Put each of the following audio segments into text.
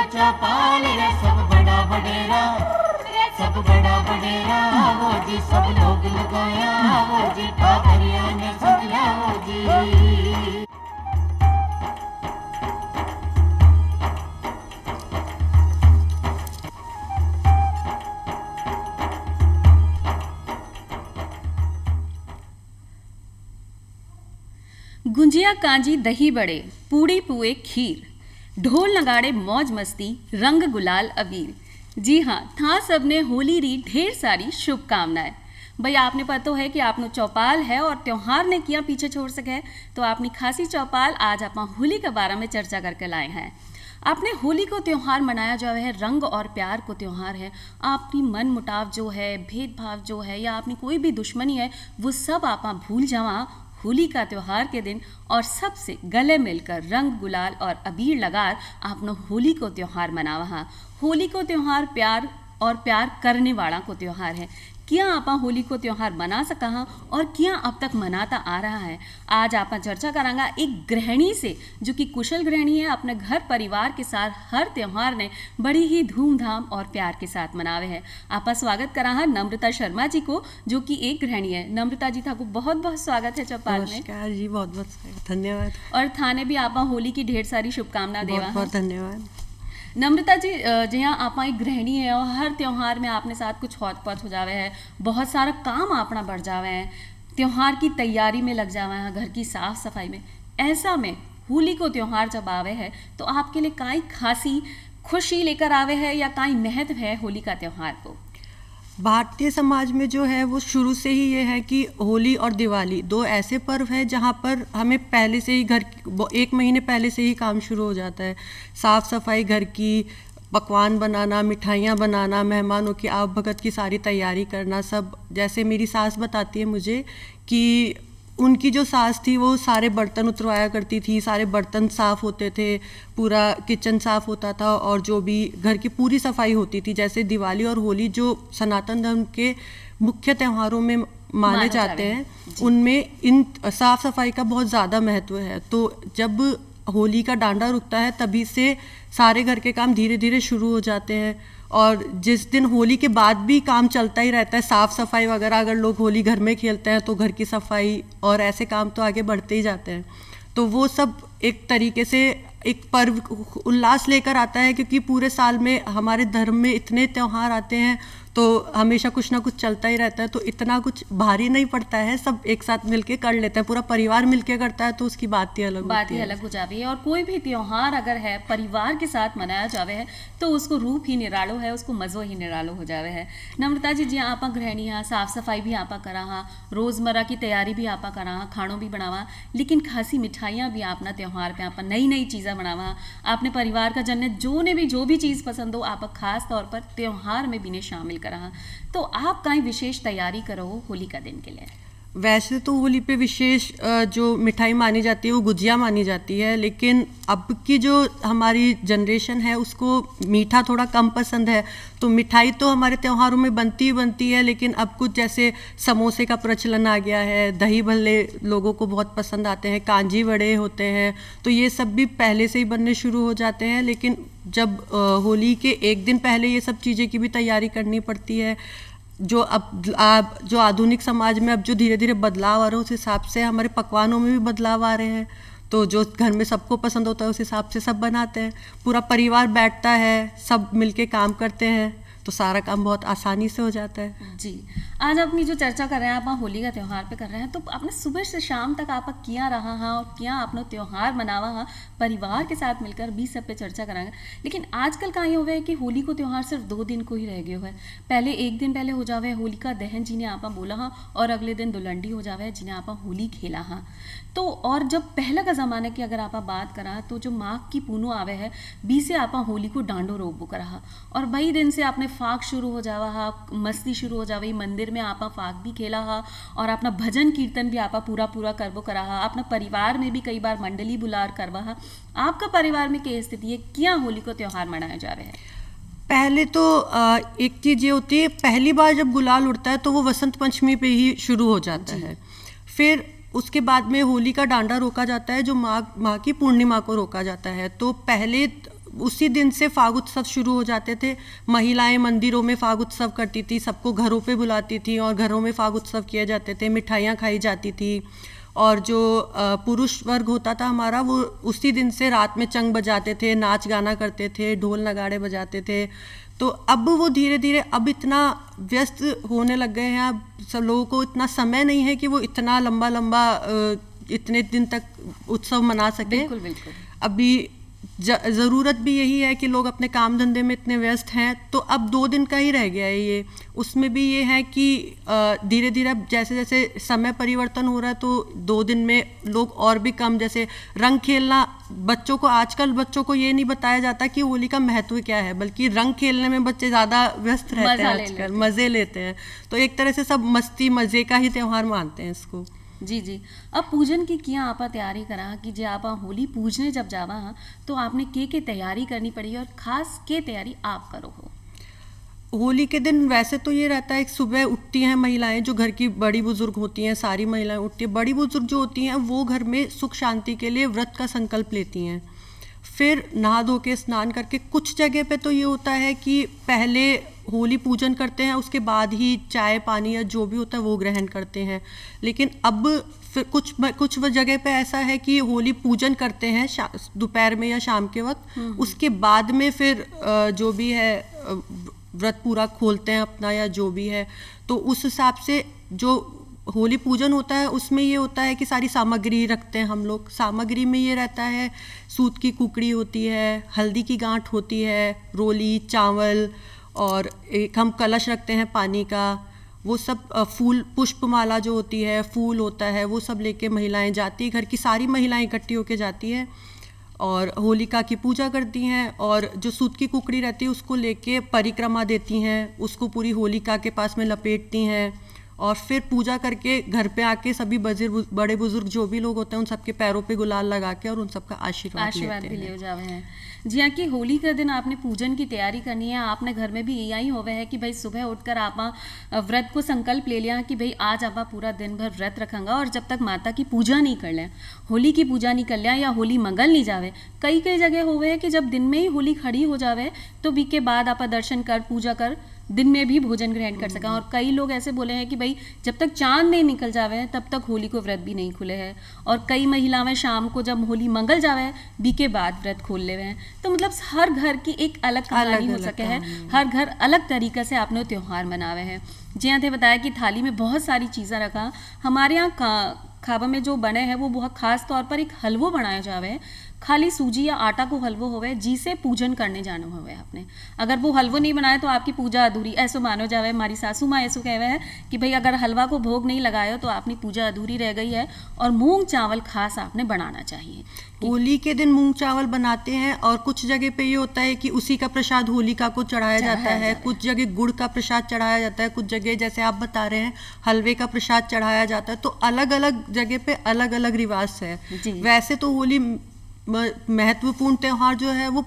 चौपाल रे सब बड़ा बडेरा, सब बड़ा बडेरा वो जी, सब लोग लगाया वो जी, पादरिया ने सजला वो जी। गुंजिया कांजी दही बड़े, पूड़ी पुए खीर, ढोल नगाड़े मौज मस्ती, रंग गुलाल अबीर। जी हाँ, था सबने होली री ढेर सारी शुभकामनाएं। भाई आपने पता है कि आपने चौपाल है और त्योहार ने किया पीछे छोड़ सके, तो आपने खासी चौपाल आज आप होली के बारे में चर्चा करके लाए हैं। आपने होली को त्यौहार मनाया जो है, रंग और प्यार को त्यौहार है। आपकी मन मुटाव जो है, भेदभाव जो है, या आपकी कोई भी दुश्मनी है, वो सब आप भूल जावा होली का त्यौहार के दिन, और सबसे गले मिलकर रंग गुलाल और अबीर लगार आपने होली को त्यौहार मनावा। होली को त्यौहार प्यार और प्यार करने वाला को त्यौहार है। क्या आप होली को त्यौहार मना सका और क्या अब तक मनाता आ रहा है, आज आप चर्चा करांगा एक गृहिणी से, जो कि कुशल गृहिणी है, अपने घर परिवार के साथ हर त्यौहार ने बड़ी ही धूमधाम और प्यार के साथ मनावे है। आप स्वागत करा नम्रता शर्मा जी को, जो कि एक गृहिणी है। नम्रता जी, था को बहुत बहुत स्वागत है चौपाल में। नमस्कार जी, बहुत बहुत धन्यवाद। और थाने भी आप होली की ढेर सारी शुभकामना देवा। बहुत धन्यवाद। नम्रता जी, जहाँ आप एक गृहिणी है और हर त्यौहार में आपने साथ कुछ हौच पौच हो जावे है, बहुत सारा काम अपना बढ़ जावे है, त्यौहार की तैयारी में लग जावे हैं, घर की साफ सफाई में। ऐसा में होली को त्यौहार जब आवे है तो आपके लिए काई खासी खुशी लेकर आवे है या काई महत्व है होली का त्यौहार को? भारतीय समाज में जो है वो शुरू से ही ये है कि होली और दिवाली दो ऐसे पर्व है जहाँ पर हमें पहले से ही एक महीने पहले से ही काम शुरू हो जाता है। साफ़ सफाई, घर की पकवान बनाना, मिठाइयाँ बनाना, मेहमानों की आवभगत की सारी तैयारी करना, सब। जैसे मेरी सास बताती है मुझे कि उनकी जो सास थी वो सारे बर्तन उतरवाया करती थी, सारे बर्तन साफ़ होते थे, पूरा किचन साफ़ होता था, और जो भी घर की पूरी सफाई होती थी। जैसे दिवाली और होली जो सनातन धर्म के मुख्य त्योहारों में माने जाते हैं, उनमें इन साफ़ सफाई का बहुत ज़्यादा महत्व है। तो जब होली का डांडा रुकता है तभी से सारे घर के काम धीरे धीरे शुरू हो जाते हैं, और जिस दिन होली के बाद भी काम चलता ही रहता है। साफ़ सफाई वगैरह, अगर लोग होली घर में खेलते हैं तो घर की सफाई और ऐसे काम तो आगे बढ़ते ही जाते हैं। तो वो सब एक तरीके से एक पर्व उल्लास लेकर आता है, क्योंकि पूरे साल में हमारे धर्म में इतने त्यौहार आते हैं तो हमेशा कुछ ना कुछ चलता ही रहता है, तो इतना कुछ भारी नहीं पड़ता है, सब एक साथ मिलके कर लेते हैं। पूरा परिवार मिलके करता है तो उसकी बात ही अलग हो जाती है। और कोई भी त्यौहार अगर है परिवार के साथ मनाया जावे है तो उसको रूप ही निरालो है, उसको मज़ो ही निरालो हो जावे है। नम्रता जी, जी आप गृहिणी हाँ, साफ सफाई भी आप करा हाँ, रोज़मर्रा की तैयारी भी आप करा हाँ, खानों भी बनावा, लेकिन खासी मिठाइयाँ भी आपना त्यौहार पे आप नई नई चीज़ें बनावा। आपने परिवार का जन्ने जो भी चीज़ पसंद हो आप खास तौर पर त्यौहार में भी ने शामिल रहा। तो आप कहीं विशेष तैयारी करो होली का दिन के लिए? वैसे तो होली पे विशेष जो मिठाई मानी जाती है वो गुजिया मानी जाती है, लेकिन अब की जो हमारी जनरेशन है उसको मीठा थोड़ा कम पसंद है, तो मिठाई तो हमारे त्योहारों में बनती ही बनती है। लेकिन अब कुछ जैसे समोसे का प्रचलन आ गया है, दही भल्ले लोगों को बहुत पसंद आते हैं, कांजी बड़े होते हैं, तो ये सब भी पहले से ही बनने शुरू हो जाते हैं। लेकिन जब होली के एक दिन पहले ये सब चीज़ें की भी तैयारी करनी पड़ती है। जो जो आधुनिक समाज में अब जो धीरे धीरे बदलाव आ रहे हैं, उस हिसाब से हमारे पकवानों में भी बदलाव आ रहे हैं। तो जो घर में सबको पसंद होता है उस हिसाब से सब बनाते हैं। पूरा परिवार बैठता है, सब मिलके काम करते हैं, तो सारा काम बहुत आसानी से हो जाता है। जी, आज अपनी जो चर्चा कर रहे हैं आप होली का त्यौहार पे कर रहे हैं, तो आपने सुबह से शाम तक आप किया रहा हाँ और क्या आपने त्यौहार मनावा हाँ परिवार के साथ मिलकर भी सब पे चर्चा कराएंगे। लेकिन आजकल का ये हो गया है कि होली को त्यौहार सिर्फ 2 दिन को ही रह गया है। पहले एक दिन पहले हो जावे होली का दहन, जिन्हें आप बोला हाँ, और अगले दिन दुलंडी हो जावे जिन्हें आप होली खेला हाँ। तो और जब पहला का ज़माना की अगर आप बात करा तो जो माघ की पूनो आवे है, बी से आप होली को डांडो रोबो करा, और वही दिन से आपने फाक शुरू हो जावा हा, मस्ती शुरू हो जावे, मंदिर में आप फाक भी खेला हा, और अपना भजन कीर्तन भी आप पूरा करबो करा हा। अपना परिवार में भी कई बार मंडली बुलार करवा हा। आपका परिवार में क्या स्थिति है, क्या होली को त्यौहार मनाया जा रहा है? पहले तो एक चीज़ ये होती है, पहली बार जब गुलाल उड़ता है तो वो वसंत पंचमी पे ही शुरू हो जाता है। फिर उसके बाद में होली का डांडा रोका जाता है, जो माघ की पूर्णिमा को रोका जाता है। तो पहले उसी दिन से फाग उत्सव शुरू हो जाते थे। महिलाएं मंदिरों में फाग उत्सव करती थी, सबको घरों पे बुलाती थी और घरों में फाग उत्सव किए जाते थे, मिठाइयाँ खाई जाती थी। और जो पुरुष वर्ग होता था हमारा, वो उसी दिन से रात में चंग बजाते थे, नाच गाना करते थे, ढोल नगाड़े बजाते थे। तो अब वो धीरे धीरे अब इतना व्यस्त होने लग गए हैं, अब सब लोगों को इतना समय नहीं है कि वो इतना लंबा लंबा इतने दिन तक उत्सव मना सके। बिल्कुल बिल्कुल। अभी ज़रूरत भी यही है कि लोग अपने काम धंधे में इतने व्यस्त हैं, तो अब 2 दिन का ही रह गया है ये। उसमें भी ये है कि धीरे धीरे अब जैसे जैसे समय परिवर्तन हो रहा है, तो 2 दिन में लोग और भी कम, जैसे रंग खेलना, बच्चों को आजकल बच्चों को ये नहीं बताया जाता कि होली का महत्व क्या है, बल्कि रंग खेलने में बच्चे ज़्यादा व्यस्त रहते हैं आजकल, मज़े लेते हैं। तो एक तरह से सब मस्ती मज़े का ही त्यौहार मानते हैं इसको। जी जी। अब पूजन की किया आप तैयारी करा कि जे आप होली पूजने जब जावा हाँ तो आपने के तैयारी करनी पड़ी और खास के तैयारी आप करो हो? होली के दिन वैसे तो ये रहता है कि सुबह उठती हैं महिलाएं, जो घर की बड़ी बुजुर्ग होती हैं, सारी महिलाएं उठती हैं। बड़ी बुजुर्ग जो होती हैं वो घर में सुख शांति के लिए व्रत का संकल्प लेती हैं। फिर नहा धो के स्नान करके, कुछ जगह पे तो ये होता है कि पहले होली पूजन करते हैं, उसके बाद ही चाय पानी या जो भी होता है वो ग्रहण करते हैं। लेकिन अब फिर कुछ जगह पे ऐसा है कि होली पूजन करते हैं दोपहर में या शाम के वक्त, उसके बाद में फिर जो भी है व्रत पूरा खोलते हैं अपना या जो भी है। तो उस हिसाब से जो होली पूजन होता है उसमें ये होता है कि सारी सामग्री रखते हैं हम लोग। सामग्री में ये रहता है, सूत की कुकड़ी होती है, हल्दी की गांठ होती है, रोली, चावल, और एक हम कलश रखते हैं पानी का। वो सब फूल, पुष्पमाला जो होती है, फूल होता है, वो सब लेके महिलाएं जाती हैं, घर की सारी महिलाएं इकट्ठी होके जाती हैं और होलिका की पूजा करती हैं। और जो सूत की कुकड़ी रहती है उसको लेके परिक्रमा देती हैं, उसको पूरी होलिका के पास में लपेटती हैं और फिर पूजा करके घर पे आके सभी बड़े बुजुर्ग जो भी लोग होते हैं उन सबके पैरों पे गुलाल लगा के और उन सबका आशीर्वाद भी ले जावे हैं। जी हाँ, कि होली के दिन आपने पूजन की तैयारी करनी है, आपने घर में भी यही होवे है कि भाई सुबह उठकर आप व्रत को संकल्प ले लिया कि भाई आज आप पूरा दिन भर व्रत रखेंगे और जब तक माता की पूजा नहीं कर लें, होली की पूजा नहीं कर लिया या होली मंगल नहीं जावे। कई जगह होवे है कि जब दिन में ही होली खड़ी हो जावे तो बी के बाद आप दर्शन कर पूजा कर दिन में भी भोजन ग्रहण कर सका। और कई लोग ऐसे बोले हैं कि भाई जब तक चांद नहीं निकल जावे तब तक होली को व्रत भी नहीं खुले हैं। और कई महिलाएं शाम को जब होली मंगल जावे बी के बाद व्रत खोल ले हैं। तो मतलब हर घर की एक अलग कहानी हो सके है, हर घर अलग तरीके से आपने त्योहार मनावे हैं। जी हाँ, थे बताया कि थाली में बहुत सारी चीज़ें रखा। हमारे यहाँ खाबा में जो बने हैं वो बहुत खास तौर पर एक हलवो बनाया जावे, खाली सूजी या आटा को हलवो होवे जिसे पूजन करने जाना होवे आपने। अगर वो हलवो नहीं बनाए तो आपकी पूजा अधूरी ऐसो मानो जावे। हमारी सासू माँ ऐसो कहवे है कि भाई अगर हलवा को भोग नहीं लगायो तो आपकी पूजा अधूरी रह गई है। और मूंग चावल खास आपने बनाना चाहिए। होली के दिन मूंग चावल बनाते हैं और कुछ जगह पे ये होता है कि उसी का प्रसाद होलिका को चढ़ाया जाता है। कुछ जगह गुड़ का प्रसाद चढ़ाया जाता है, कुछ जगह जैसे आप बता रहे हैं हलवे का प्रसाद चढ़ाया जाता है। तो अलग अलग जगह पे अलग अलग रिवाज है। वैसे तो होली महत्वपूर्ण त्योहार जो है वो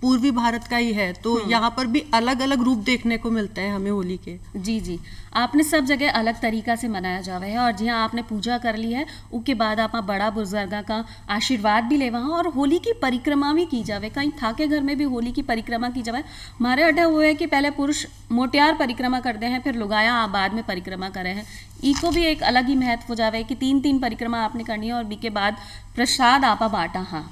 पूर्वी भारत का ही है, तो यहाँ पर भी अलग अलग रूप देखने को मिलते हैं हमें होली के। जी जी, आपने सब जगह अलग तरीका से मनाया जावे है। और जहाँ आपने पूजा कर ली है उसके बाद आप बड़ा बुजुर्गा का आशीर्वाद भी लेवा और होली की परिक्रमा भी की जावे। कहीं था के घर में भी होली की परिक्रमा की जावे। हमारे अड्डा हुआ है कि पहले पुरुष मोटियार परिक्रमा करते हैं, फिर लुगाया बाद में परिक्रमा करे हैं। इको भी एक अलग ही महत्व हो जावे कि 3 परिक्रमा आपने करनी है और बी के बाद प्रसाद आपा बांटा। हाँ,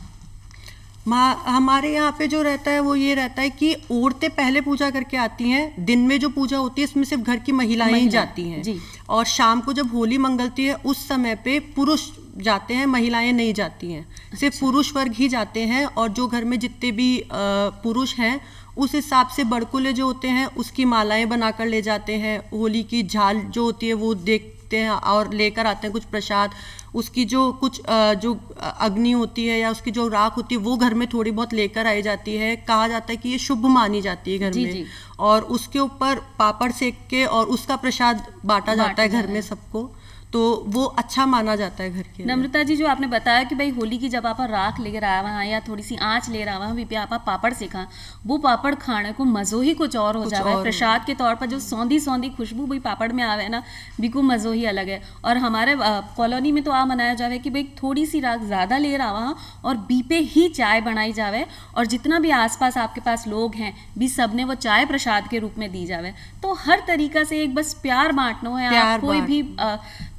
हमारे यहाँ पे जो रहता है वो ये रहता है कि औरतें पहले पूजा करके आती हैं। दिन में जो पूजा होती है इसमें सिर्फ घर की महिलाएं ही जाती हैं जी। और शाम को जब होली मंगलती है उस समय पे पुरुष जाते हैं, महिलाएं नहीं जाती हैं। सिर्फ पुरुष वर्ग ही जाते हैं और जो घर में जितने भी पुरुष हैं उस हिसाब से बड़कुले जो होते हैं उसकी मालाएं बनाकर ले जाते हैं। होली की झाल जो होती है वो देखते हैं और लेकर आते हैं कुछ प्रसाद। उसकी जो कुछ जो अग्नि होती है या उसकी जो राख होती है वो घर में थोड़ी बहुत लेकर आई जाती है। कहा जाता है कि ये शुभ मानी जाती है घर में। जी। और उसके ऊपर पापड़ सेक के और उसका प्रसाद बांटा जाता है घर में सबको। तो वो अच्छा माना जाता है घर के लिए। नम्रता जी, जो आपने बताया कि भाई होली की जब आप राख लेकर आया वहाँ या थोड़ी सी आँच ले रहा वहाँ भी आप पापड़ सेका, वो पापड़ खाने को मज़ो ही कुछ और हो कुछ जावे। और प्रसाद के तौर पर जो सौंधी सौंधी खुशबू भाई पापड़ में आवे ना, बिल्कुल मज़ो ही अलग है। और हमारे कॉलोनी में तो आ मनाया जावे कि भाई थोड़ी सी राख ज़्यादा ले रहा वहाँ और बी पे ही चाय बनाई जावे, और जितना भी आसपास आपके पास लोग हैं भी सबने वो चाय प्रसाद के रूप में दी जावे। तो हर तरीका से एक बस प्यार बांटना है। आप कोई भी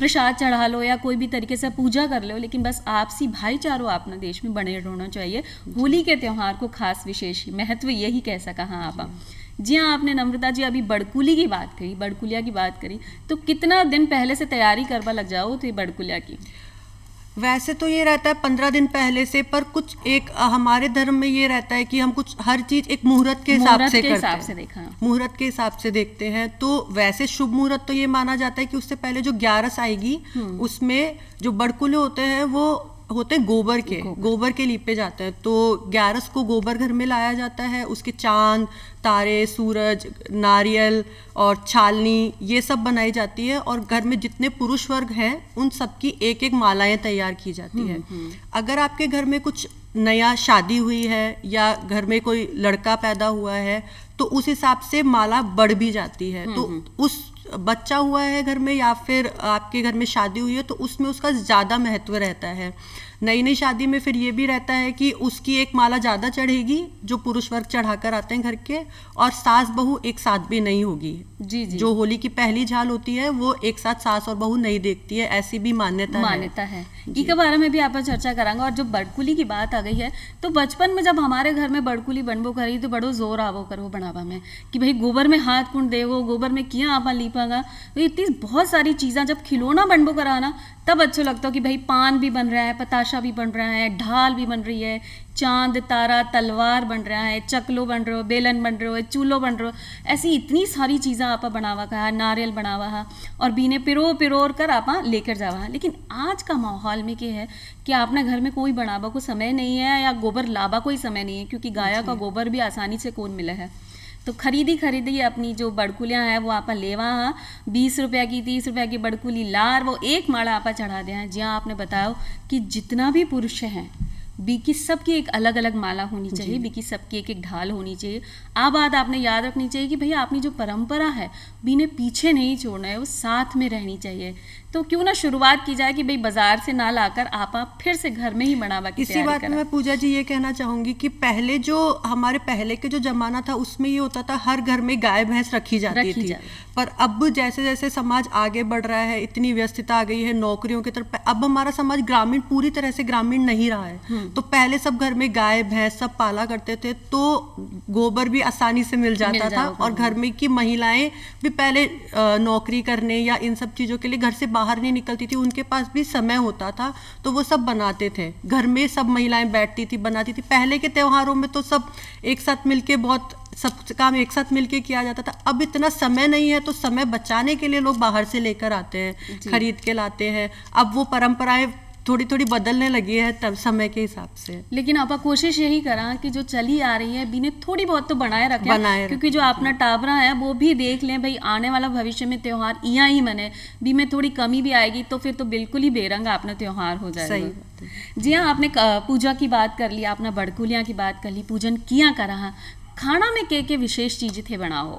प्रसाद चढ़ा लो या कोई भी तरीके से पूजा कर लो, लेकिन बस आपसी भाईचारा अपने देश में बने रहना चाहिए। होली के त्यौहार को खास विशेष महत्व यही कह सका। हाँ आप जी हाँ, आपने नम्रता जी अभी बड़कुली की बात करी, बड़कुलिया की बात करी, तो कितना दिन पहले से तैयारी करवा लग जाओ थे बड़कुलिया की? वैसे तो ये रहता है 15 दिन पहले से, पर कुछ एक हमारे धर्म में ये रहता है कि हम कुछ हर चीज एक मुहूर्त के हिसाब से करते हैं, देखा मुहूर्त के हिसाब से देखते हैं। तो वैसे शुभ मुहूर्त तो ये माना जाता है कि उससे पहले जो 11 आएगी उसमें जो बड़कुले होते हैं वो होते हैं गोबर के लीपे जाते हैं। तो 11 को गोबर घर में लाया जाता है, उसके चांद तारे सूरज नारियल और छालनी ये सब बनाई जाती है, और घर में जितने पुरुष वर्ग हैं उन सबकी एक एक मालाएं तैयार की जाती है। अगर आपके घर में कुछ नया शादी हुई है या घर में कोई लड़का पैदा हुआ है तो उस हिसाब से माला बढ़ भी जाती है। तो उस बच्चा हुआ है घर में या फिर आपके घर में शादी हुई है तो उसमें उसका ज़्यादा महत्व रहता है। नई शादी में फिर ये भी रहता है कि उसकी एक माला ज़्यादा चढ़ेगी जो पुरुष वर्ग चढ़ाकर आते हैं घर के, और सास बहू एक साथ भी नहीं होगी। जी। जो होली की पहली झाल होती है वो एक साथ सास और बहू नहीं देखती है, ऐसी भी मान्यता है। इसके बारे में भी आप चर्चा करांगे। और जो बड़कुली की बात आ गई है तो बचपन में जब हमारे घर में बड़कुली बनबो करी तो बड़ो जोर आवो करो बनावा में कि भाई गोबर में हाथ कुंड देवो, गोबर में किया आपा लीपागा। तो इतनी बहुत सारी चीज़ें जब खिलौना बनबो कराना तब अच्छा लगता हो कि भाई पान भी बन रहा है, पताशा भी बन रहा है, ढाल भी बन रही है, चांद तारा तलवार बन रहा है, चकलो बन रहा हो, बेलन बन रहा हो, चूल्हो बन रहा हो, ऐसी इतनी सारी चीज़ें आपा बनावा का है, नारियल बनावा है और बीने पिरोर कर आपा लेकर जावा। लेकिन आज का माहौल में क्या है कि आपने घर में कोई बनावा को समय नहीं है या गोबर लावा कोई समय नहीं है, क्योंकि गाया का गोबर भी आसानी से कौन मिला है। तो खरीदी अपनी जो बड़कुलियाँ हैं वो आपा लेवा हाँ 20 रुपये की 30 रुपये की बड़कुली लार वो एक माड़ा आपा चढ़ा दे हैं। जहाँ आपने बताया कि जितना भी पुरुष हैं बीकी सबकी एक अलग अलग माला होनी चाहिए, बीकी सबकी एक एक ढाल होनी चाहिए। अब बात आपने याद रखनी चाहिए कि भैया अपनी जो परंपरा है बीने पीछे नहीं छोड़ना है, वो साथ में रहनी चाहिए। तो क्यों ना शुरुआत की जाए कि भाई बाजार से ना लाकर आप फिर से घर में ही बनावा की इसी बात में मैं पूजा जी ये कहना चाहूंगी कि पहले जो हमारे पहले के जो जमाना था उसमें ये होता था हर घर में गाय भैंस रखी जाती थी। पर अब जैसे जैसे समाज आगे बढ़ रहा है, इतनी व्यस्तता आ गई है नौकरियों की तरफ, अब हमारा समाज ग्रामीण पूरी तरह से ग्रामीण नहीं रहा है। तो पहले सब घर में गाय भैंस सब पाला करते थे तो गोबर भी आसानी से मिल जाता था, और घर में की महिलाएं भी पहले नौकरी करने या इन सब चीज़ों के लिए घर से बाहर नहीं निकलती थी, उनके पास भी समय होता था तो वो सब बनाते थे। घर में सब महिलाएं बैठती थी बनाती थी। पहले के त्योहारों में तो सब एक साथ मिलके बहुत सब काम एक साथ मिलके किया जाता था। अब इतना समय नहीं है तो समय बचाने के लिए लोग बाहर से लेकर आते हैं, खरीद के लाते हैं। अब वो परंपराएं थोड़ी थोड़ी बदलने लगी है तब समय के हिसाब से। लेकिन आप कोशिश यही करा कि जो चली आ रही है बीने थोड़ी बहुत तो बनाए रखें, क्योंकि जो अपना टाबरा है वो भी देख लें भाई आने वाला भविष्य में त्योहार यहाँ ही मने, बी में थोड़ी कमी भी आएगी तो फिर तो बिल्कुल ही बेरंग अपना त्योहार हो जाएगा। जी हाँ, आपने पूजा की बात कर ली, आपने बड़कुलियाँ की बात कर ली, पूजन किया करा। खाना में के विशेष चीज़ थे बनाओ?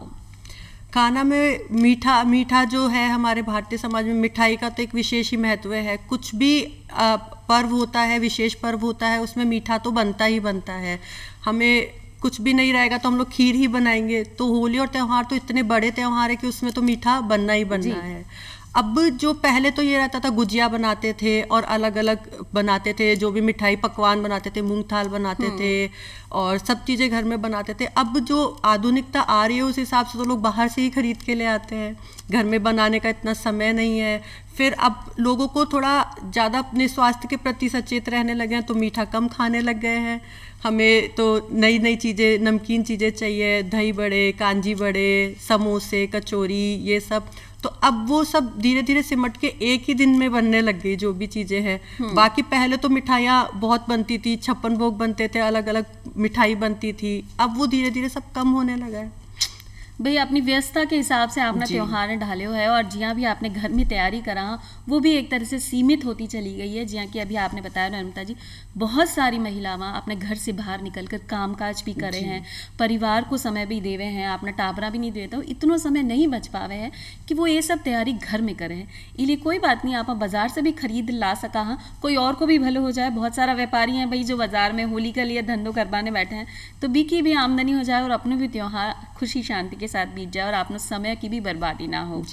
खाना में मीठा जो है हमारे भारतीय समाज में मिठाई का तो एक विशेष ही महत्व है। कुछ भी पर्व होता है, विशेष पर्व होता है, उसमें मीठा तो बनता ही बनता है। हमें कुछ भी नहीं रहेगा तो हम लोग खीर ही बनाएंगे। तो होली और त्यौहार तो इतने बड़े त्यौहार है कि उसमें तो मीठा बनना ही बनना है। अब जो पहले तो ये रहता था गुजिया बनाते थे और अलग अलग बनाते थे, जो भी मिठाई पकवान बनाते थे, मूंग थाल बनाते थे और सब चीज़ें घर में बनाते थे। अब जो आधुनिकता आ रही है उस हिसाब से तो लोग बाहर से ही खरीद के ले आते हैं, घर में बनाने का इतना समय नहीं है। फिर अब लोगों को थोड़ा ज़्यादा अपने स्वास्थ्य के प्रति सचेत रहने लगे हैं तो मीठा कम खाने लग गए हैं। हमें तो नई चीज़ें, नमकीन चीज़ें चाहिए, दही बड़े, कांजी बड़े, समोसे, कचौरी, ये सब। तो अब वो सब धीरे धीरे सिमट के एक ही दिन में बनने लग गई जो भी चीज़ें हैं। बाकी पहले तो मिठाइयाँ बहुत बनती थी, 56 भोग बनते थे, अलग अलग मिठाई बनती थी। अब वो धीरे धीरे सब कम होने लगा है। भाई अपनी व्यस्तता के हिसाब से आपने जी। त्योहार ढाले है और जियाँ भी आपने घर में तैयारी करा वो भी एक तरह से सीमित होती चली गई है। जियाँ कि अभी आपने बताया नर्मदा जी, बहुत सारी महिलावां अपने घर से बाहर निकल कर काम काज भी करे हैं, परिवार को समय भी देवे हैं, आपने टाबरा भी नहीं देते हो, इतना समय नहीं बच पावे है कि वो ये सब तैयारी घर में करें। इसलिए कोई बात नहीं, आप बाजार से भी खरीद ला सका हाँ, कोई और को भी भलो हो जाए। बहुत सारा व्यापारी हैं भाई जो बाजार में होली के लिए धंधो करवाने बैठे हैं, तो बी की भी आमदनी हो जाए और अपने भी त्योहार खुशी शांति के साथ बीत जाए और आपने समय की भी बर्बादी ना हो।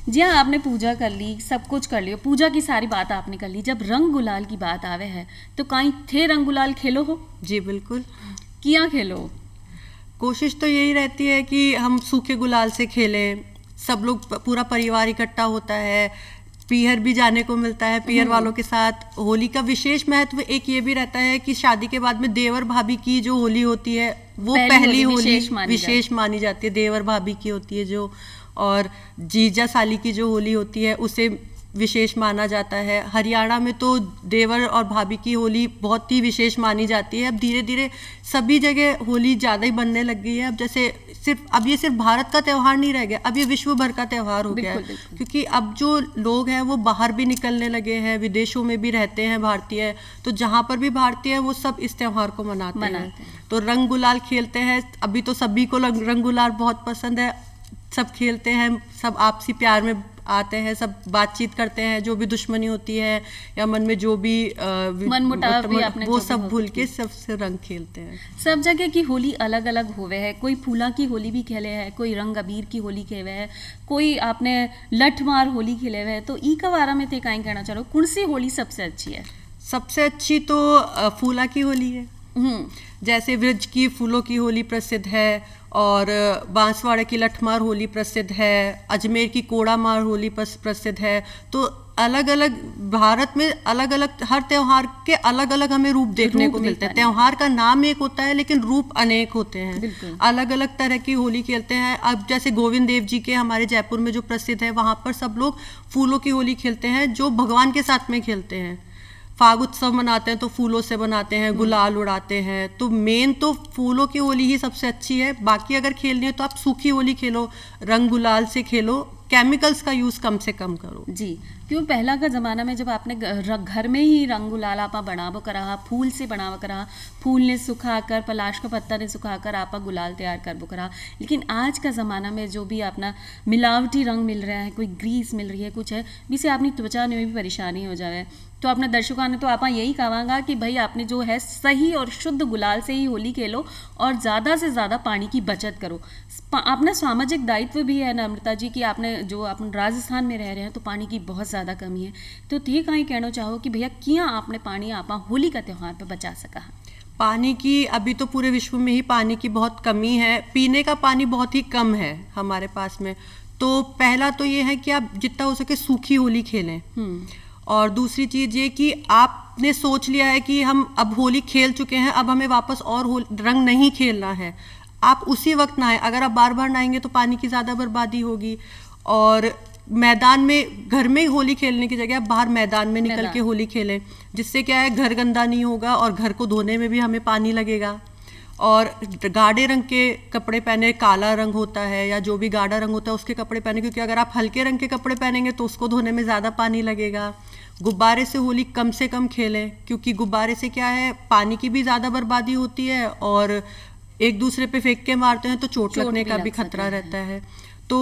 जी हाँ, आपने पूजा कर ली, सब कुछ कर लियो, पूजा की सारी बात आपने कर ली। जब रंग गुलाल की बात आवे है तो कहीं थे रंग गुलाल खेलो हो? जी बिल्कुल। किया खेलो? कोशिश तो यही रहती है कि हम सूखे गुलाल से खेलें, सब लोग पूरा परिवार इकट्ठा होता है, पीहर भी जाने को मिलता है, पीहर वालों के साथ। होली का विशेष महत्व एक ये भी रहता है कि शादी के बाद में देवर भाभी की जो होली होती है वो पहली होली विशेष मानी जाती है, देवर भाभी की होती है जो, और जीजा साली की जो होली होती है उसे विशेष माना जाता है। हरियाणा में तो देवर और भाभी की होली बहुत ही विशेष मानी जाती है। अब धीरे धीरे सभी जगह होली ज़्यादा ही बनने लग गई है। अब जैसे अब ये सिर्फ भारत का त्यौहार नहीं रह गया, अब ये विश्व भर का त्यौहार हो गया है, क्योंकि अब जो लोग हैं वो बाहर भी निकलने लगे हैं, विदेशों में भी रहते हैं भारतीय, तो जहाँ पर भी भारतीय है वो सब इस त्यौहार को मनाते हैं। तो रंग गुलाल खेलते हैं। अभी तो सभी को रंग गुलाल बहुत पसंद है, सब खेलते हैं, सब आपसी प्यार में आते हैं, सब बातचीत करते हैं, जो भी दुश्मनी होती है या मन में जो भी मनमुटाव भी आपने वो सब भूल के सबसे रंग खेलते हैं। सब जगह की होली अलग अलग होवे है, कोई फूला की होली भी खेले है, कोई रंग अबीर की होली खेले है, कोई आपने लठ मार होली खेले है। तो ई का बारे में ते काई कहना चाह रहे हो, कौन सी होली सबसे अच्छी है? सबसे अच्छी तो फूला की होली है। जैसे वृज की फूलों की होली प्रसिद्ध है, और बांसवाड़ा की लठमार होली प्रसिद्ध है, अजमेर की कोड़ा मार होली प्रसिद्ध है। तो अलग अलग भारत में अलग अलग हर त्योहार के अलग अलग हमें रूप देखने को मिलते हैं। त्योहार का नाम एक होता है लेकिन रूप अनेक होते हैं, अलग अलग तरह की होली खेलते हैं। अब जैसे गोविंद देव जी के हमारे जयपुर में जो प्रसिद्ध है, वहाँ पर सब लोग फूलों की होली खेलते हैं, जो भगवान के साथ में खेलते हैं। फाग उत्सव मनाते हैं तो फूलों से बनाते हैं, गुलाल उड़ाते हैं। तो मेन तो फूलों की होली ही सबसे अच्छी है। बाकी अगर खेलनी है तो आप सूखी होली खेलो, रंग गुलाल से खेलो, केमिकल्स का यूज़ कम से कम करो। जी, क्यों पहला का ज़माना में जब आपने घर में ही रंग गुलाल आपा बनावो करा, फूल से बनावो करा, फूल ने सुखाकर, पलाश का पत्ता ने सुखाकर आपा गुलाल तैयार करबो करा। लेकिन आज का ज़माना में जो भी अपना मिलावटी रंग मिल रहा है, कोई ग्रीस मिल रही है, कुछ है, जिससे अपनी त्वचा में भी परेशानी हो जाए। तो अपने दर्शकों ने तो आप यही कहांगा कि भाई आपने जो है सही और शुद्ध गुलाल से ही होली खेलो और ज़्यादा से ज़्यादा पानी की बचत करो। अपना सामाजिक दायित्व भी है नम्रता जी कि आपने जो अपन राजस्थान में रह रहे हैं तो पानी की बहुत ज़्यादा कमी है। तो थे कहीं कहना चाहो कि भैया किया आपने पानी आपा होली का त्यौहार पर बचा सका? पानी की अभी तो पूरे विश्व में ही पानी की बहुत कमी है, पीने का पानी बहुत ही कम है हमारे पास में। तो पहला तो ये है कि आप जितना हो सके सूखी होली खेलें, और दूसरी चीज़ ये कि आपने सोच लिया है कि हम अब होली खेल चुके हैं, अब हमें वापस और रंग नहीं खेलना है, आप उसी वक्त नहाएं। अगर आप बार बार नहाएंगे तो पानी की ज़्यादा बर्बादी होगी। और मैदान में, घर में होली खेलने की जगह आप बाहर मैदान में निकल के होली खेलें, जिससे क्या है घर गंदा नहीं होगा और घर को धोने में भी हमें पानी लगेगा। और गाढ़े रंग के कपड़े पहने, काला रंग होता है या जो भी गाढ़ा रंग होता है उसके कपड़े पहने, क्योंकि अगर आप हल्के रंग के कपड़े पहनेंगे तो उसको धोने में ज़्यादा पानी लगेगा। गुब्बारे से होली कम से कम खेलें, क्योंकि गुब्बारे से क्या है पानी की भी ज़्यादा बर्बादी होती है और एक दूसरे पे फेंक के मारते हैं तो चोट लगने का भी खतरा रहता है। तो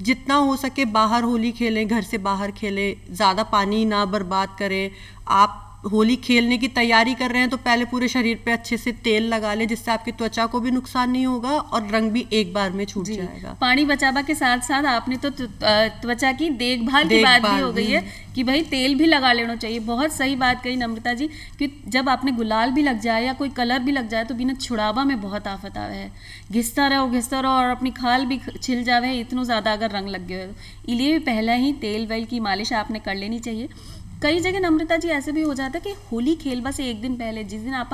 जितना हो सके बाहर होली खेलें, घर से बाहर खेलें, ज़्यादा पानी ना बर्बाद करें। आप होली खेलने की तैयारी कर रहे हैं तो पहले पूरे शरीर पे अच्छे से तेल लगा लें, जिससे आपकी त्वचा को भी नुकसान नहीं होगा और रंग भी एक बार में छूट जाएगा। पानी बचावा के साथ साथ आपने तो त्वचा की देखभाल की बात भी हो गई है कि भाई तेल भी लगा लेना चाहिए। बहुत सही बात कही नम्रता जी कि जब आपने गुलाल भी लग जाए या कोई कलर भी लग जाए तो बिना छुड़ावा में बहुत आफत आवे है। घिसता रहो और अपनी खाल भी छिल जावे है, इतना ज़्यादा अगर रंग लग गया तो इसलिए पहले ही तेल वेल की मालिश आपने कर लेनी चाहिए। कई जगह नम्रता जी ऐसे भी हो जाता है कि होली खेलवा से एक दिन पहले, जिस दिन आप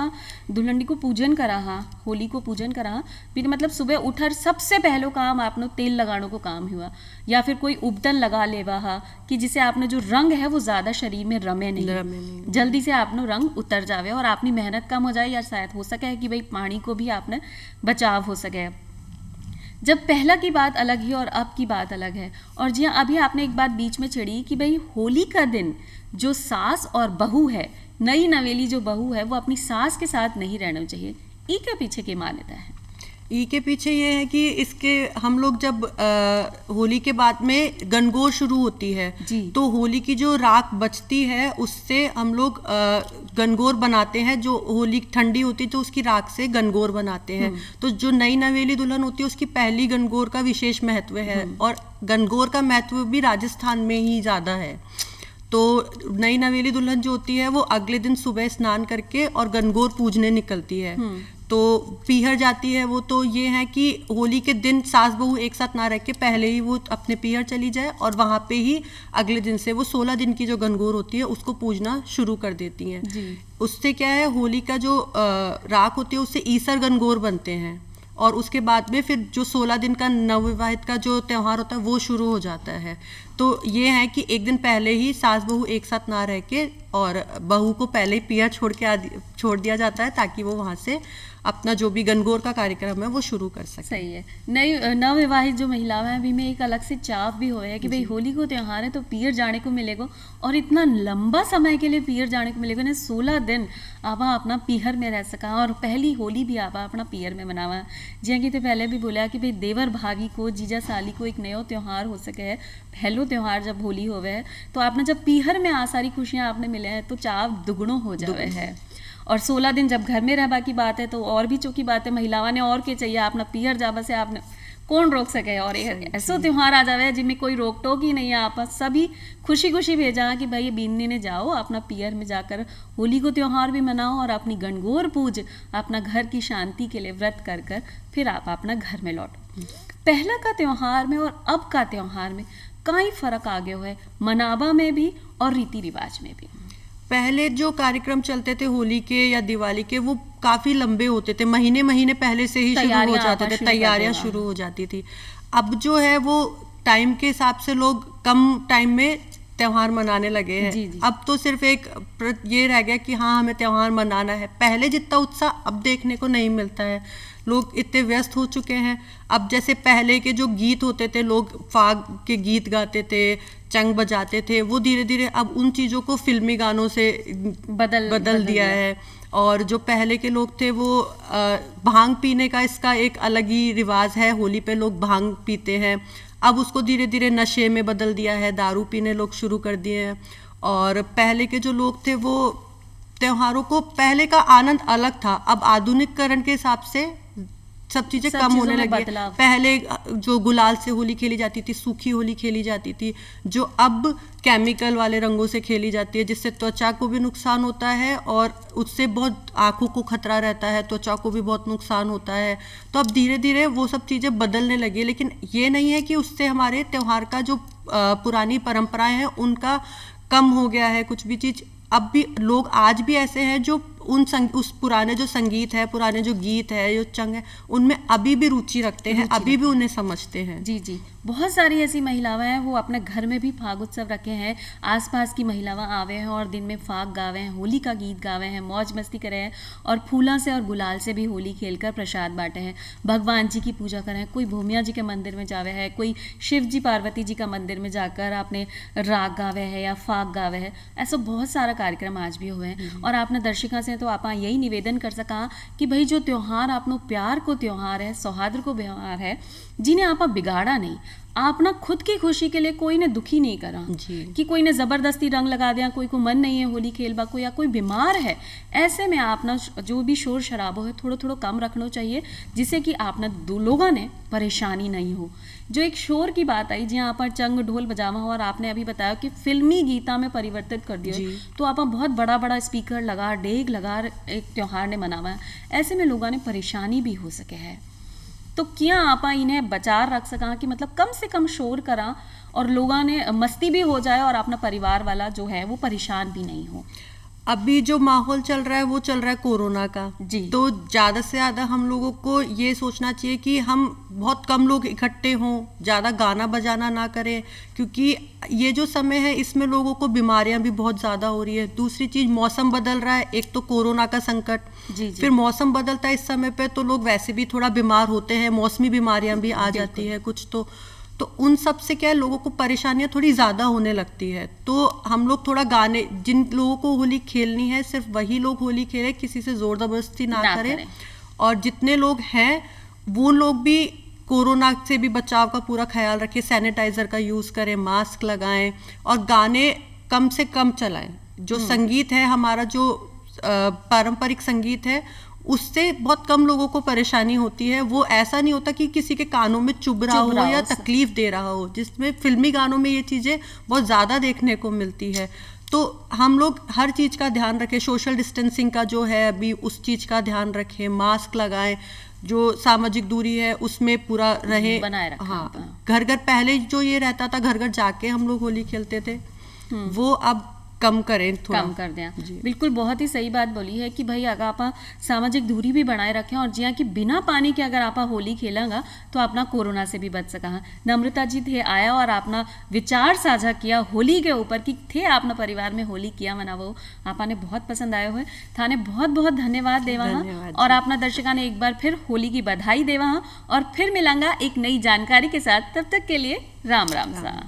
दुल्हनी को पूजन करा, होली को पूजन करा, फिर मतलब सुबह उठर सबसे पहलो काम आपने तेल लगाने को काम हुआ, या फिर कोई उपटन लगा लेवा कि जिससे आपने जो रंग है वो ज़्यादा शरीर में रमे नहीं, जल्दी से आपने रंग उतर जावे और अपनी मेहनत कम हो जाए, या शायद हो सके कि भाई पानी को भी आपने बचाव हो सके। जब पहला की बात अलग है और अब की बात अलग है। और जी हाँ, अभी आपने एक बात बीच में छेड़ी कि भाई होली का दिन जो सास और बहू है, नई नवेली जो बहू है, वो अपनी सास के साथ नहीं रहना चाहिए। ई के पीछे की मान्यता है? ई के पीछे ये है कि इसके हम लोग जब होली के बाद में गणगौर शुरू होती है जी। तो होली की जो राख बचती है उससे हम लोग गणगौर बनाते हैं। जो होली ठंडी होती है तो उसकी राख से गणगौर बनाते हैं। तो जो नई नवेली दुल्हन होती है उसकी पहली गणगौर का विशेष महत्व है और गणगौर का महत्व भी राजस्थान में ही ज़्यादा है। तो नई नवेली दुल्हन जो होती है वो अगले दिन सुबह स्नान करके और गणगौर पूजने निकलती है। तो पीहर जाती है वो। तो ये है कि होली के दिन सास बहू एक साथ ना रह के पहले ही वो अपने पीहर चली जाए और वहाँ पे ही अगले दिन से वो 16 दिन की जो गणगौर होती है उसको पूजना शुरू कर देती हैं। उससे क्या है, होली का जो राख होती है उससे ईसर गणगौर बनते हैं और उसके बाद में फिर जो 16 दिन का नवविवाहित का जो त्यौहार होता है वो शुरू हो जाता है। तो ये है कि एक दिन पहले ही सास बहू एक साथ ना रह के और बहू को पहले ही पीहर छोड़ दिया जाता है ताकि वो वहाँ से अपना जो भी गणगौर का कार्यक्रम है वो शुरू कर सके। सही है। नई नवविवाहित जो महिलाएं हैं, अभी में एक अलग से चाव भी हो है कि भाई होली को त्यौहार है तो पीहर जाने को मिलेगा और इतना लंबा समय के लिए पीहर जाने को मिलेगा ने 16 दिन आवा अपना पीहर में रह सका और पहली होली भी आवा अपना पीहर में मनावा। जी कि तो पहले भी बोला कि भाई देवर भाभी को, जीजा साली को एक नया त्यौहार हो सके है, पहलो त्यौहार जब होली होवे है तो आपने जब पीहर में आ सारी खुशियाँ आपने मिले हैं तो चाव दुगुणों हो जावे है। और 16 दिन जब घर में रहबा की बात है तो और भी चौकी बात है, महिलाओं ने और के चाहिए अपना पीहर जाबा से आपने कौन रोक सके। और ऐसा त्यौहार आ जावे जिनमें कोई रोक टोक ही नहीं है, आप सभी खुशी खुशी भेजा कि भाई बीनने ने जाओ अपना पीहर में जाकर होली को त्यौहार भी मनाओ और अपनी गणगौर पूज अपना घर की शांति के लिए व्रत कर कर फिर आप अपना घर में लौटो। पहला का त्यौहार में और अब का त्यौहार में कई फर्क आ गया है, मनावा में भी और रीति रिवाज में भी। पहले जो कार्यक्रम चलते थे होली के या दिवाली के वो काफी लंबे होते थे, महीने महीने पहले से ही शुरू हो जाते थे, तैयारियां शुरू हो जाती थी। अब जो है वो टाइम के हिसाब से लोग कम टाइम में त्यौहार मनाने लगे हैं। जी। अब तो सिर्फ एक ये रह गया कि हाँ हमें त्यौहार मनाना है। पहले जितना उत्साह अब देखने को नहीं मिलता है, लोग इतने व्यस्त हो चुके हैं। अब जैसे पहले के जो गीत होते थे, लोग फाग के गीत गाते थे, चंग बजाते थे, वो धीरे धीरे अब उन चीज़ों को फिल्मी गानों से बदल दिया है। और जो पहले के लोग थे वो भांग पीने का इसका एक अलग ही रिवाज है, होली पे लोग भांग पीते हैं। अब उसको धीरे धीरे नशे में बदल दिया है, दारू पीने लोग शुरू कर दिए हैं। और पहले के जो लोग थे वो त्योहारों को, पहले का आनंद अलग था, अब आधुनिकीकरण के हिसाब से सब चीजें कम होने लगी है। पहले जो गुलाल से होली खेली जाती थी, सूखी होली खेली जाती थी, जो अब केमिकल वाले रंगों से खेली जाती है जिससे त्वचा को भी नुकसान होता है और उससे बहुत आंखों को खतरा रहता है, त्वचा को भी बहुत नुकसान होता है। तो अब धीरे धीरे वो सब चीज़ें बदलने लगी, लेकिन ये नहीं है कि उससे हमारे त्यौहार का जो पुरानी परंपराएं हैं उनका कम हो गया है कुछ भी चीज़। अब भी लोग आज भी ऐसे हैं जो उस पुराने जो संगीत है, पुराने जो गीत है, जो चंग है, उनमें अभी भी रुचि रखते हैं, अभी भी उन्हें समझते हैं। जी। बहुत सारी ऐसी महिलाएं हैं वो अपने घर में भी फाग उत्सव रखे हैं, आसपास की महिलाएं आवे हैं और दिन में फाग गावे हैं, होली का गीत गावे हैं, मौज मस्ती करे हैं और फूला से और गुलाल से भी होली खेलकर प्रसाद बांटे हैं, भगवान जी की पूजा करें। कोई भूमिया जी के मंदिर में जावे है, कोई शिव जी पार्वती जी का मंदिर में जाकर आपने राग गावे है या फाग गावे है। ऐसा बहुत सारा कार्यक्रम आज भी हुए हैं। और आपने दर्शिका से तो आप यही निवेदन कर सका कि भाई जो त्यौहार आपनो प्यार को त्यौहार है, सौहार्द को त्यौहार है, जिन्हें आप बिगाड़ा नहीं, आप ना खुद की खुशी के लिए कोई ने दुखी नहीं करा कि कोई ने जबरदस्ती रंग लगा दिया, कोई को मन नहीं है होली खेलबा को या कोई बीमार है, ऐसे में आप ना जो भी शोर शराबो है थोड़ा थोड़ा कम रखना चाहिए जिससे कि आप ना दो लोगों ने परेशानी नहीं हो। जो एक शोर की बात आई जहाँ पर चंग ढोल बजावा हो और आपने अभी बताया कि फिल्मी गीता में परिवर्तित कर दिया, तो आप बहुत बड़ा बड़ा स्पीकर लगा, डेग लगा एक त्यौहार ने मनावा है, ऐसे में लोगों ने परेशानी भी हो सके है। तो क्या आप इन्हें बचा रख सका कि मतलब कम से कम शोर करा और लोगों ने मस्ती भी हो जाए और अपना परिवार वाला जो है वो परेशान भी नहीं हो। अभी जो माहौल चल रहा है वो चल रहा है कोरोना का। जी। तो ज़्यादा से ज़्यादा हम लोगों को ये सोचना चाहिए कि हम बहुत कम लोग इकट्ठे हों, ज़्यादा गाना बजाना ना करें, क्योंकि ये जो समय है इसमें लोगों को बीमारियां भी बहुत ज़्यादा हो रही है। दूसरी चीज़, मौसम बदल रहा है, एक तो कोरोना का संकट, जी जी। फिर मौसम बदलता है इस समय पे तो लोग वैसे भी थोड़ा बीमार होते हैं, मौसमी बीमारियां भी आ जाती है कुछ। तो उन सब से क्या है, लोगों को परेशानियां थोड़ी ज़्यादा होने लगती है। तो हम लोग थोड़ा गाने, जिन लोगों को होली खेलनी है सिर्फ वही लोग होली खेलें, किसी से ज़ोर ज़बरदस्ती ना करें। और जितने लोग हैं वो लोग भी कोरोना से भी बचाव का पूरा ख्याल रखें, सैनिटाइज़र का यूज़ करें, मास्क लगाएं और गाने कम से कम चलाएं। जो संगीत है हमारा, जो पारंपरिक संगीत है, उससे बहुत कम लोगों को परेशानी होती है। वो ऐसा नहीं होता कि किसी के कानों में चुभ रहा हो या तकलीफ दे रहा हो, जिसमें फिल्मी गानों में ये चीज़ें बहुत ज़्यादा देखने को मिलती है। तो हम लोग हर चीज़ का ध्यान रखें, सोशल डिस्टेंसिंग का जो है अभी उस चीज़ का ध्यान रखें, मास्क लगाएं, जो सामाजिक दूरी है उसमें पूरा रहे, बनाए रखें। हाँ, घर घर पहले जो ये रहता था, घर घर जाके हम लोग होली खेलते थे, वो अब कम करें, थोड़ा कम कर दें। बिल्कुल, बहुत ही सही बात बोली है कि भाई अगर आप सामाजिक दूरी भी बनाए रखें और जिया कि बिना पानी के अगर आप होली खेलेंगा तो अपना कोरोना से भी बच सका। नम्रता जी थे आया और अपना विचार साझा किया होली के ऊपर कि थे अपना परिवार में होली किया मना, वो आपने बहुत पसंद आए हुए थाने। बहुत बहुत धन्यवाद देवा और अपना दर्शकों ने एक बार फिर होली की बधाई देवा और फिर मिलांगा एक नई जानकारी के साथ। तब तक के लिए राम राम सा।